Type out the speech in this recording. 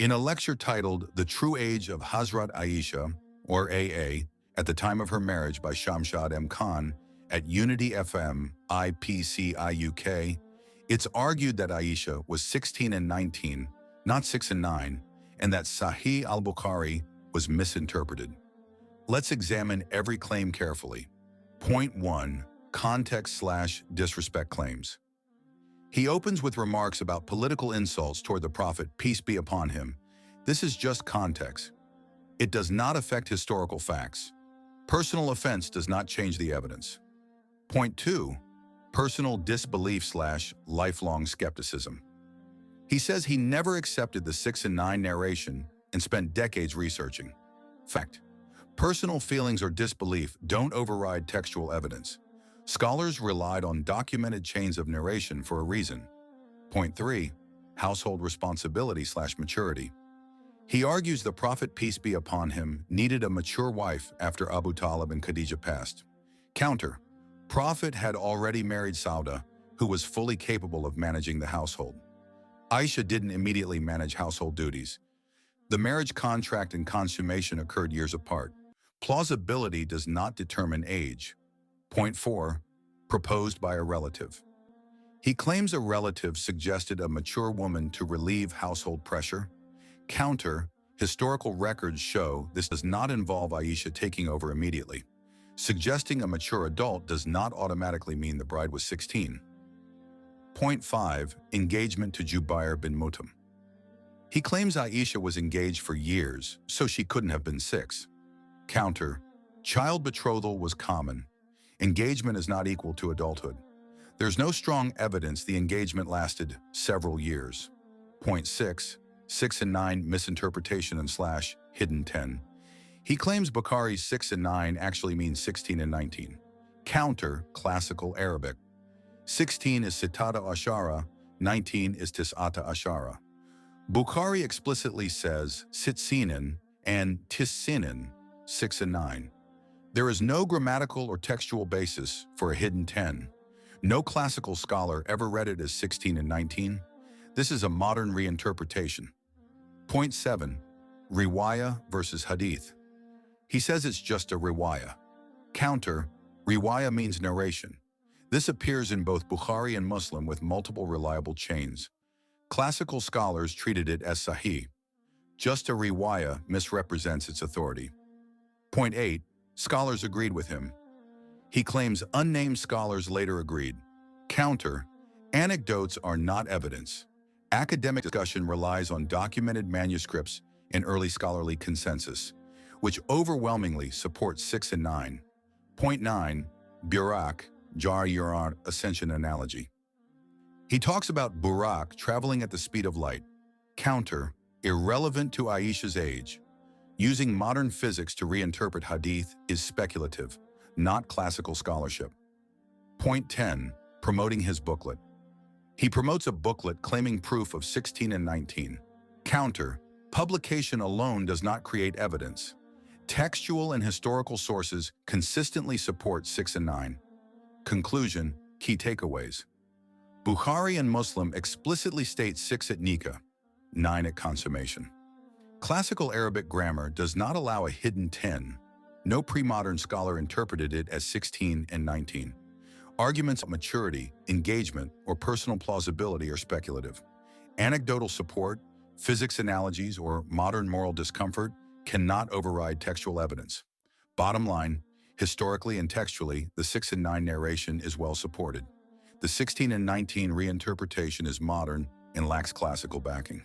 In a lecture titled The True Age of Hazrat Aisha, or AA, at the time of her marriage by Shamshad M. Khan at Unity FM, IPCI-UK, it's argued that Aisha was 16 and 19, not 6 and 9, and that Sahih al-Bukhari was misinterpreted. Let's examine every claim carefully. Point 1. Context/disrespect claims. He opens with remarks about political insults toward the Prophet, peace be upon him. This is just context. It does not affect historical facts. Personal offense does not change the evidence. Point 2. Personal disbelief/lifelong skepticism. He says he never accepted the 6 and 9 narration and spent decades researching. Fact. Personal feelings or disbelief don't override textual evidence. Scholars relied on documented chains of narration for a reason. Point 3. Household responsibility/maturity. He argues the Prophet, peace be upon him, needed a mature wife after Abu Talib and Khadijah passed. Counter. Prophet had already married Sauda, who was fully capable of managing the household. Aisha didn't immediately manage household duties. The marriage contract and consummation occurred years apart. Plausibility does not determine age. Point 4. Proposed by a relative. He claims a relative suggested a mature woman to relieve household pressure. Counter. Historical records show this does not involve Aisha taking over immediately. Suggesting a mature adult does not automatically mean the bride was 16. Point 5. Engagement to Jubair bin Mut'im. He claims Aisha was engaged for years, so she couldn't have been 6. Counter. Child betrothal was common. Engagement is not equal to adulthood. There's no strong evidence the engagement lasted several years. Point 6. 6 and 9 misinterpretation and hidden 10. He claims Bukhari's 6 and 9 actually means 16 and 19. Counter. Classical Arabic. 16 is Sittata Ashara, 19 is Tis'ata Ashara. Bukhari explicitly says Sitsinin and Tisinin, 6 and 9. There is no grammatical or textual basis for a hidden 10. No classical scholar ever read it as 16 and 19. This is a modern reinterpretation. Point 7. Riwayah versus Hadith. He says it's just a riwayah. Counter. Riwayah means narration. This appears in both Bukhari and Muslim with multiple reliable chains. Classical scholars treated it as sahih. Just a riwayah misrepresents its authority. Point 8. Scholars agreed with him. He claims unnamed scholars later agreed. Counter. Anecdotes are not evidence. Academic discussion relies on documented manuscripts and early scholarly consensus, which overwhelmingly supports 6 and 9. Point 9. Burak, Jar Yurar ascension analogy. He talks about Burak traveling at the speed of light. Counter. Irrelevant to Aisha's age. Using modern physics to reinterpret Hadith is speculative, not classical scholarship. Point 10. Promoting his booklet. He promotes a booklet claiming proof of 16 and 19. Counter. Publication alone does not create evidence. Textual and historical sources consistently support 6 and 9. Conclusion. Key takeaways. Bukhari and Muslim explicitly state 6 at nikah, 9 at consummation. Classical Arabic grammar does not allow a hidden 10. No pre-modern scholar interpreted it as 16 and 19. Arguments of maturity, engagement, or personal plausibility are speculative. Anecdotal support, physics analogies, or modern moral discomfort cannot override textual evidence. Bottom line, historically and textually, the 6 and 9 narration is well supported. The 16 and 19 reinterpretation is modern and lacks classical backing.